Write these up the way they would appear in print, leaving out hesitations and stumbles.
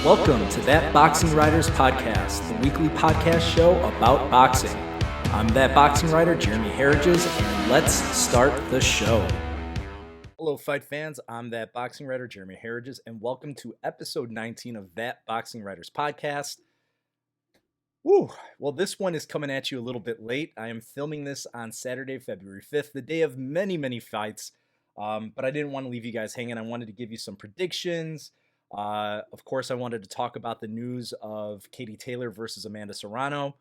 Welcome to That Boxing Writers Podcast, the weekly podcast show about boxing. I'm That Boxing Writer, Jeremy Harridges, and let's start the show. Hello, fight fans. I'm That Boxing Writer, Jeremy Harridges, and welcome to episode 19 of That Boxing Writers Podcast. Woo! Well, this one is coming at you a little bit late. I am filming this on Saturday, February 5th, the day of many fights. But I didn't want to leave you guys hanging. I wanted to give you some predictions. Of course, I wanted to talk about the news of Katie Taylor versus Amanda Serrano.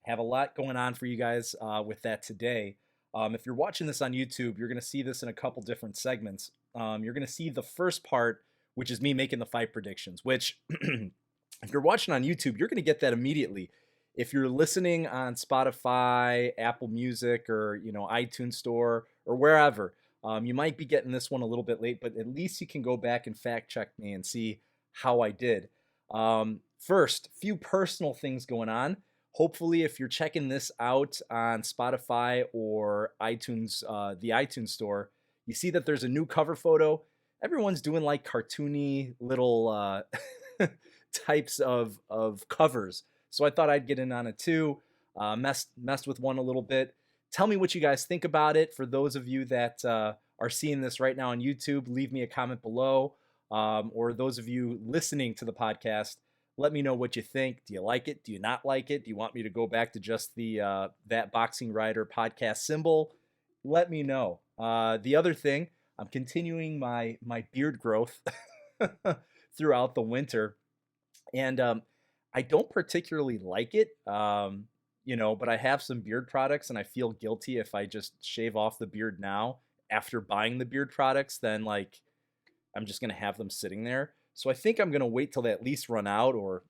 I have a lot going on for you guys with that today. If you're watching this on YouTube, you're going to see this in a couple different segments. You're going to see the first part, which is me making the fight predictions, which if you're watching on YouTube, you're going to get that immediately. If you're listening on Spotify, Apple Music, or iTunes Store, or wherever, you might be getting this one a little bit late, but at least you can go back and fact check me and see how I did. First, few personal things going on. Hopefully, if you're checking this out on Spotify or iTunes, the iTunes Store, you see that there's a new cover photo. Everyone's doing like cartoony little types of covers. So I thought I'd get in on it too. Messed with one a little bit. Tell me what you guys think about it. For those of you that are seeing this right now on YouTube, leave me a comment below. Or those of you listening to the podcast, let me know what you think. Do you like it? Do you not like it? Do you want me to go back to just the That Boxing Writer podcast symbol? Let me know. The other thing, I'm continuing my beard growth throughout the winter. And I don't particularly like it. But I have some beard products, and I feel guilty if I just shave off the beard now after buying the beard products, then I'm just going to have them sitting there. So I think I'm going to wait till they at least run out or,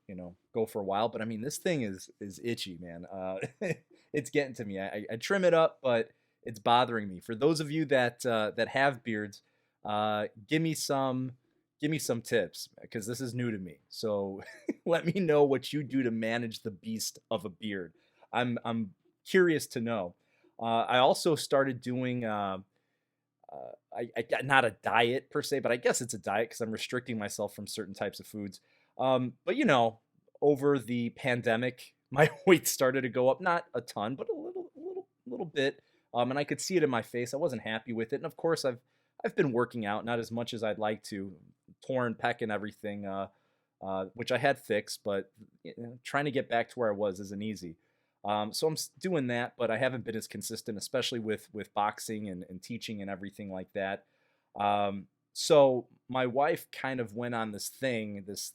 go for a while. But I mean, this thing is itchy, man. It's getting to me. I trim it up, but it's bothering me. For those of you that have beards, give me some tips, because this is new to me. So let me know what you do to manage the beast of a beard. I'm curious to know. I also started doing I not a diet per se, but I guess it's a diet because I'm restricting myself from certain types of foods. But over the pandemic, my weight started to go up, not a ton, but a little bit. And I could see it in my face. I wasn't happy with it. And of course, I've been working out, not as much as I'd like to, torn pec and everything, which I had fixed, but trying to get back to where I was isn't easy. So I'm doing that, but I haven't been as consistent, especially with boxing and teaching and everything like that. So my wife kind of went on this thing, this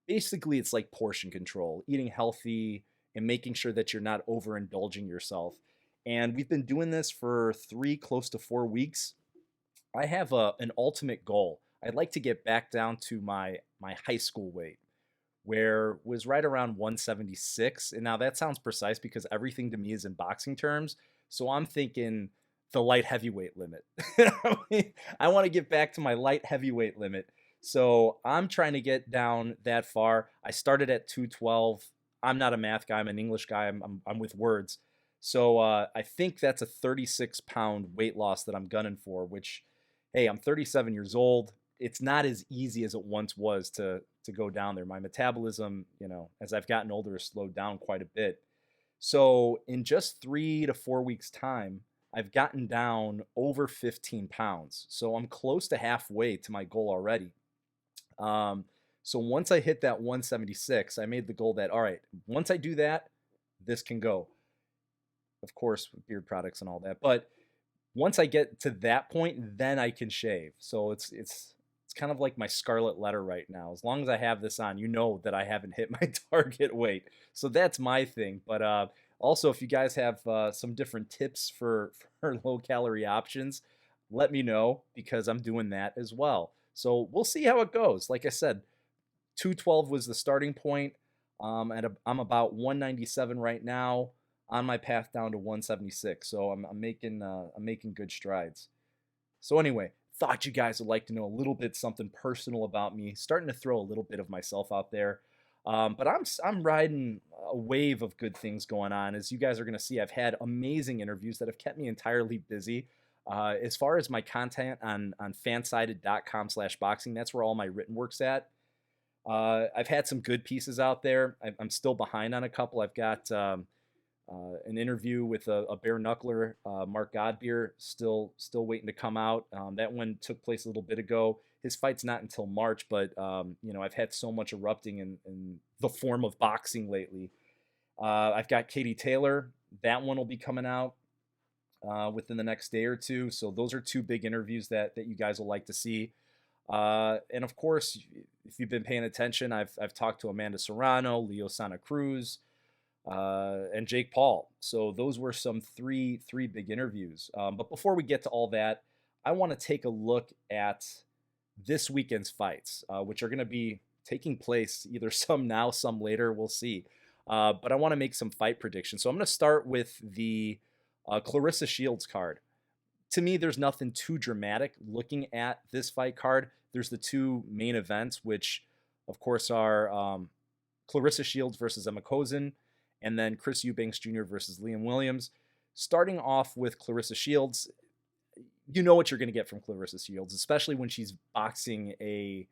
basically it's like portion control, eating healthy and making sure that you're not overindulging yourself. And we've been doing this for close to 4 weeks. I have an ultimate goal. I'd like to get back down to my high school weight, where was right around 176. And now that sounds precise because everything to me is in boxing terms. So I'm thinking the light heavyweight limit. I want to get back to my light heavyweight limit. So I'm trying to get down that far. I started at 212. I'm not a math guy. I'm an English guy. I'm with words. So I think that's a 36-pound weight loss that I'm gunning for, which, hey, I'm 37 years old. It's not as easy as it once was to go down there. My metabolism, as I've gotten older, has slowed down quite a bit. So in just 3 to 4 weeks time, I've gotten down over 15 pounds. So I'm close to halfway to my goal already. So once I hit that 176, I made the goal that, all right, once I do that, this can go. Of course, with beard products and all that. But once I get to that point, then I can shave. So it's kind of like my scarlet letter right now. As long as I have this on, that I haven't hit my target weight. So that's my thing. But also, if you guys have some different tips for low-calorie options, let me know, because I'm doing that as well. So we'll see how it goes. Like I said, 212 was the starting point. I'm about 197 right now, on my path down to 176. So I'm making good strides. So anyway, thought you guys would like to know a little bit something personal about me, starting to throw a little bit of myself out there. But I'm riding a wave of good things going on. As you guys are going to see, I've had amazing interviews that have kept me entirely busy. As far as my content on fansided.com/boxing, that's where all my written work's at. I've had some good pieces out there. I'm still behind on a couple. I've got an interview with a bare knuckler, Mark Godbeer, still waiting to come out. That one took place a little bit ago. His fight's not until March, but I've had so much erupting in the form of boxing lately. I've got Katie Taylor. That one will be coming out within the next day or two. So those are two big interviews that you guys will like to see. And of course, if you've been paying attention, I've talked to Amanda Serrano, Leo Santa Cruz, and Jake Paul. So those were some three big interviews. But before we get to all that, I want to take a look at this weekend's fights, which are going to be taking place either some now, some later. We'll see. But I want to make some fight predictions. So I'm going to start with the Clarissa Shields card. To me, there's nothing too dramatic looking at this fight card. There's the two main events, which, of course, are Clarissa Shields versus Emma Kozin, and then Chris Eubanks Jr. versus Liam Williams. Starting off with Clarissa Shields, you know what you're going to get from Clarissa Shields, especially when she's boxing a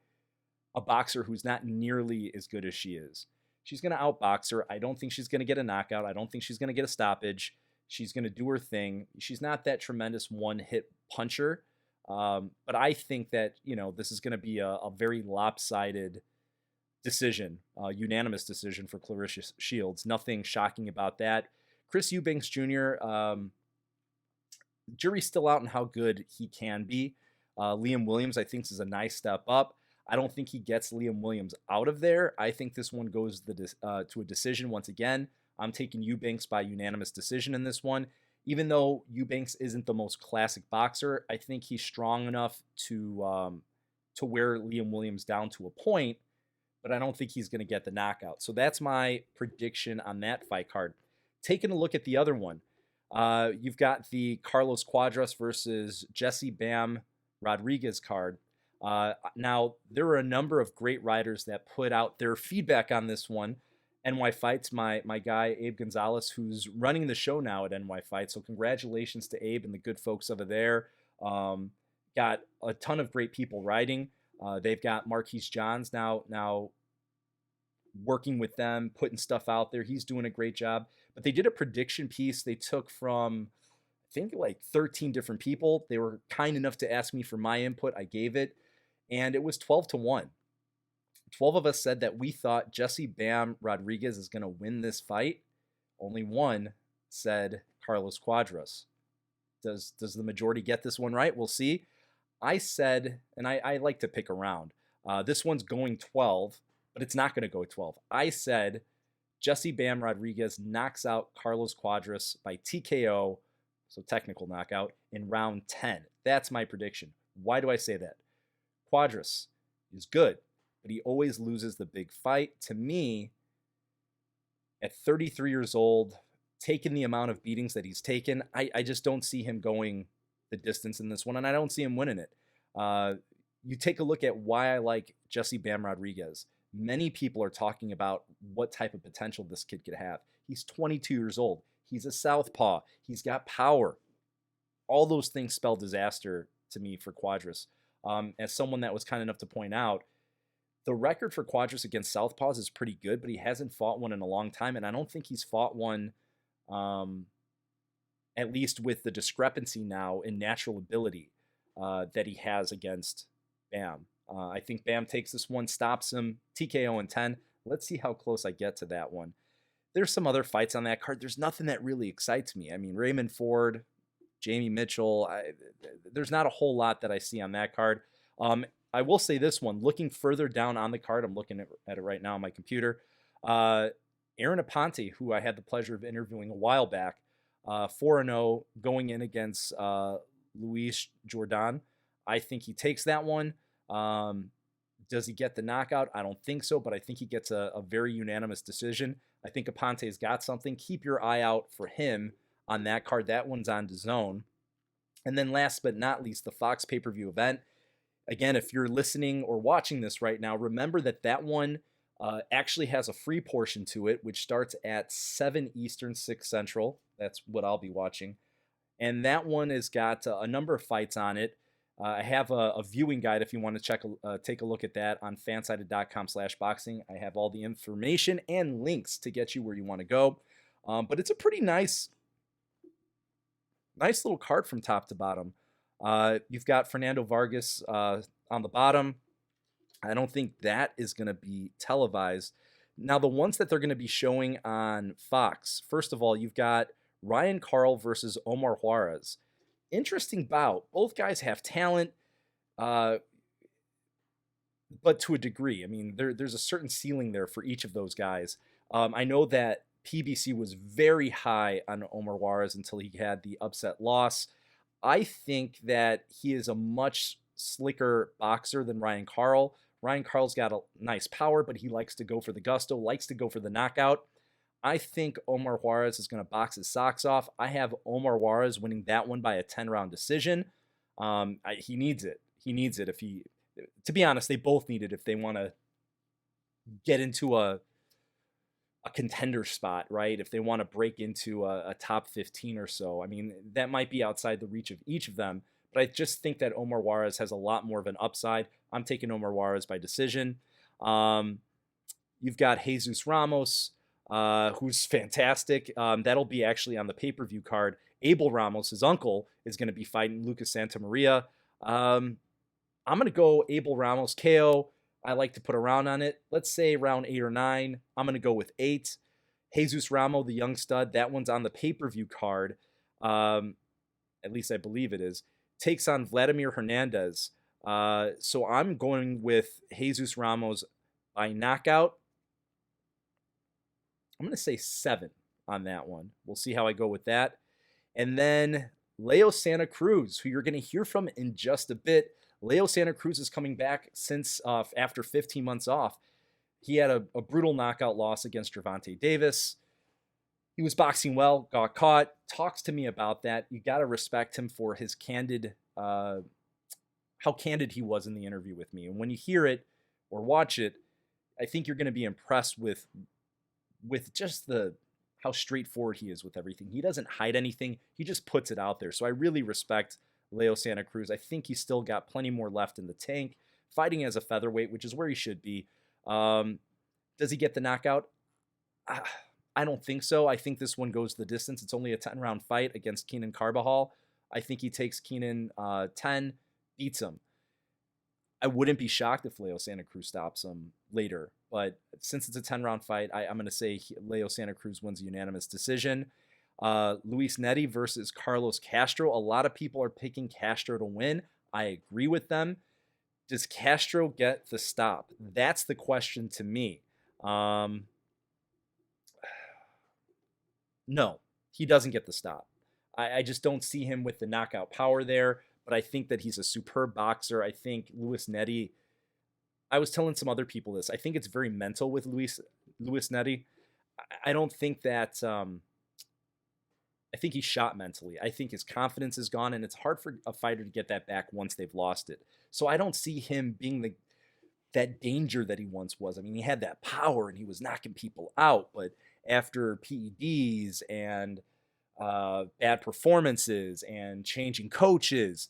boxer who's not nearly as good as she is. She's going to outbox her. I don't think she's going to get a knockout. I don't think she's going to get a stoppage. She's going to do her thing. She's not that tremendous one-hit puncher, but I think that this is going to be a very lopsided decision, unanimous decision for Clarissa Shields. Nothing shocking about that. Chris Eubanks Jr., jury's still out on how good he can be. Liam Williams, I think, is a nice step up. I don't think he gets Liam Williams out of there. I think this one goes to a decision once again. I'm taking Eubanks by unanimous decision in this one. Even though Eubanks isn't the most classic boxer, I think he's strong enough to wear Liam Williams down to a point, but I don't think he's going to get the knockout. So that's my prediction on that fight card. Taking a look at the other one, you've got the Carlos Cuadras versus Jesse Bam Rodriguez card. Now, there are a number of great writers that put out their feedback on this one. NY Fights, my guy Abe Gonzalez, who's running the show now at NY Fights. So congratulations to Abe and the good folks over there. Got a ton of great people writing. They've got Marquise Johns now working with them, putting stuff out there. He's doing a great job. But they did a prediction piece they took from, I think, like 13 different people. They were kind enough to ask me for my input. I gave it. And it was 12-1. 12 of us said that we thought Jesse Bam Rodriguez is going to win this fight. Only one said Carlos Cuadras. Does the majority get this one right? We'll see. I said, and I like to pick around, this one's going 12, but it's not going to go 12. I said Jesse Bam Rodriguez knocks out Carlos Cuadras by TKO, so technical knockout, in round 10. That's my prediction. Why do I say that? Quadras is good, but he always loses the big fight. To me, at 33 years old, taking the amount of beatings that he's taken, I just don't see him going the distance in this one, and I don't see him winning it. You take a look at why I like Jesse Bam Rodriguez. Many people are talking about what type of potential this kid could have. He's 22 years old. He's a southpaw. He's got power. All those things spell disaster to me for Quadras. As someone that was kind enough to point out, the record for Quadras against southpaws is pretty good, but he hasn't fought one in a long time, and I don't think he's fought one, at least with the discrepancy now in natural ability that he has against Bam. I think Bam takes this one, stops him, TKO in 10. Let's see how close I get to that one. There's some other fights on that card. There's nothing that really excites me. I mean, Raymond Ford, Jamie Mitchell, there's not a whole lot that I see on that card. I will say this one, looking further down on the card, I'm looking at it right now on my computer. Aaron Aponte, who I had the pleasure of interviewing a while back, 4-0 going in against Luis Jordan. I think he takes that one. Does he get the knockout? I don't think so, but I think he gets a very unanimous decision. I think Aponte's got something. Keep your eye out for him on that card. That one's on DAZN. And then last but not least, the Fox pay-per-view event. Again, if you're listening or watching this right now, remember that one actually has a free portion to it, which starts at 7 Eastern, 6 Central. That's what I'll be watching. And that one has got a number of fights on it. I have a viewing guide if you want to take a look at that on fansided.com/boxing. I have all the information and links to get you where you want to go. But it's a pretty nice little card from top to bottom. You've got Fernando Vargas on the bottom. I don't think that is going to be televised. Now, the ones that they're going to be showing on Fox, first of all, you've got Ryan Carl versus Omar Juarez. Interesting bout. Both guys have talent, but to a degree. I mean, there's a certain ceiling there for each of those guys. I know that PBC was very high on Omar Juarez until he had the upset loss. I think that he is a much slicker boxer than Ryan Carl. Ryan Carl's got a nice power, but he likes to go for the gusto, likes to go for the knockout. I think Omar Juarez is going to box his socks off. I have Omar Juarez winning that one by a 10-round decision. He needs it. He needs it. To be honest, they both need it if they want to get into a contender spot, right? If they want to break into a top 15 or so. I mean, that might be outside the reach of each of them, but I just think that Omar Juarez has a lot more of an upside. I'm taking Omar Juarez by decision. You've got Jesus Ramos, who's fantastic. That'll be actually on the pay-per-view card. Abel Ramos, his uncle, is going to be fighting Lucas Santamaria. I'm going to go Abel Ramos KO. I like to put a round on it. Let's say round 8 or 9. I'm going to go with 8. Jesus Ramos, the young stud, that one's on the pay-per-view card. At least I believe it is. Takes on Vladimir Hernandez. So I'm going with Jesus Ramos by knockout. I'm going to say 7 on that one. We'll see how I go with that. And then Leo Santa Cruz, who you're going to hear from in just a bit. Leo Santa Cruz is coming back since after 15 months off. He had a brutal knockout loss against Gervonta Davis. He was boxing well, got caught. Talks to me about that. You got to respect him for his candid, how candid he was in the interview with me. And when you hear it or watch it, I think you're going to be impressed with just how straightforward he is with everything. He doesn't hide anything. He just puts it out there. So I really respect Leo Santa Cruz. I think he's still got plenty more left in the tank, fighting as a featherweight, which is where he should be. Does he get the knockout? I don't think so. I think this one goes the distance. It's only a 10-round fight against Keenan Carbajal. I think he takes Keenan 10, beats him. I wouldn't be shocked if Leo Santa Cruz stops him later, but since it's a 10-round fight, I'm going to say Leo Santa Cruz wins a unanimous decision. Luis Nettie versus Carlos Castro. A lot of people are picking Castro to win. I agree with them. Does Castro get the stop? That's the question to me. No, he doesn't get the stop. I just don't see him with the knockout power there, but I think that he's a superb boxer. I think Luis Nettie, I was telling some other people this, I think it's very mental with Luis Nettie. I don't think that... I think he's shot mentally. I think his confidence is gone, and it's hard for a fighter to get that back once they've lost it. So I don't see him being that danger that he once was. I mean, he had that power, and he was knocking people out, but after PEDs and bad performances and changing coaches,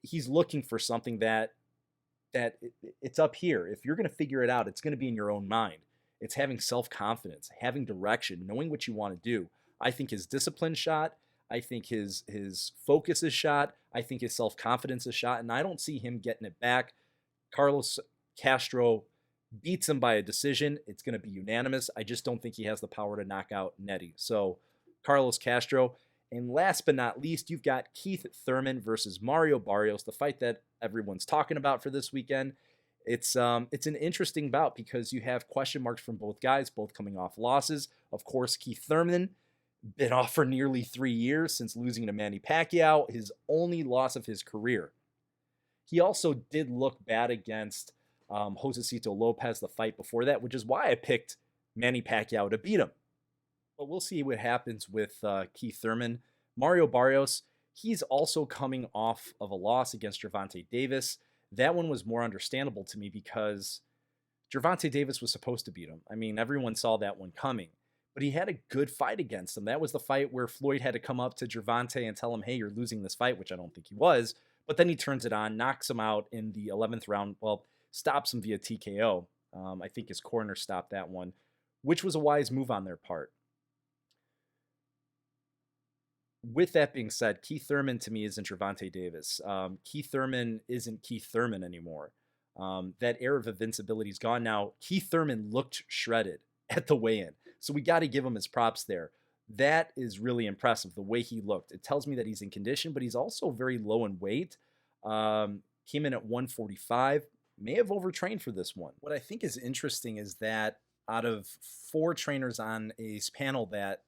he's looking for something that it's up here. If you're going to figure it out, it's going to be in your own mind. It's having self-confidence, having direction, knowing what you want to do. I think his discipline shot. I think his focus is shot. I think his self-confidence is shot, and I don't see him getting it back. Carlos Castro beats him by a decision. It's going to be unanimous. I just don't think he has the power to knock out Nettie. So Carlos Castro. And last but not least, you've got Keith Thurman versus Mario Barrios, the fight that everyone's talking about for this weekend. It's an interesting bout because you have question marks from both guys, both coming off losses. Of course, Keith Thurman been off for nearly 3 years since losing to Manny Pacquiao, his only loss of his career. He also did look bad against Josecito Lopez the fight before that, which is why I picked Manny Pacquiao to beat him. But we'll see what happens with Keith Thurman. Mario Barrios, he's also coming off of a loss against Gervonta Davis. That one was more understandable to me because Gervonta Davis was supposed to beat him. I mean, everyone saw that one coming. But he had a good fight against him. That was the fight where Floyd had to come up to Gervonta and tell him, hey, you're losing this fight, which I don't think he was. But then he turns it on, knocks him out in the 11th round. Well, stops him via TKO. I think his corner stopped that one, which was a wise move on their part. With that being said, Keith Thurman to me isn't Gervonta Davis. Keith Thurman isn't Keith Thurman anymore. That era of invincibility is gone now. Keith Thurman looked shredded at the weigh-in, so we got to give him his props there. That is really impressive, the way he looked. It tells me that he's in condition, but he's also very low in weight. Came in at 145, may have overtrained for this one. What I think is interesting is that out of 4 trainers on a panel that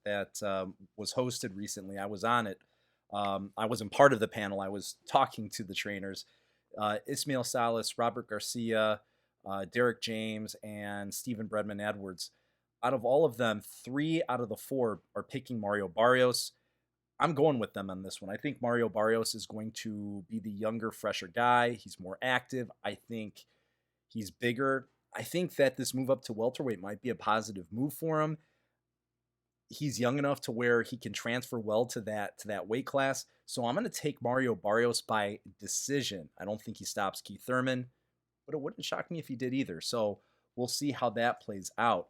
was hosted recently, I was on it. I wasn't part of the panel. I was talking to the trainers. Ismail Salas, Robert Garcia, Derek James, and Stephen Bredman Edwards. Out of all of them, 3 out of the 4 are picking Mario Barrios. I'm going with them on this one. I think Mario Barrios is going to be the younger, fresher guy. He's more active. I think he's bigger. I think that this move up to welterweight might be a positive move for him. He's young enough to where he can transfer well to that weight class. So I'm going to take Mario Barrios by decision. I don't think he stops Keith Thurman, but it wouldn't shock me if he did either. So we'll see how that plays out.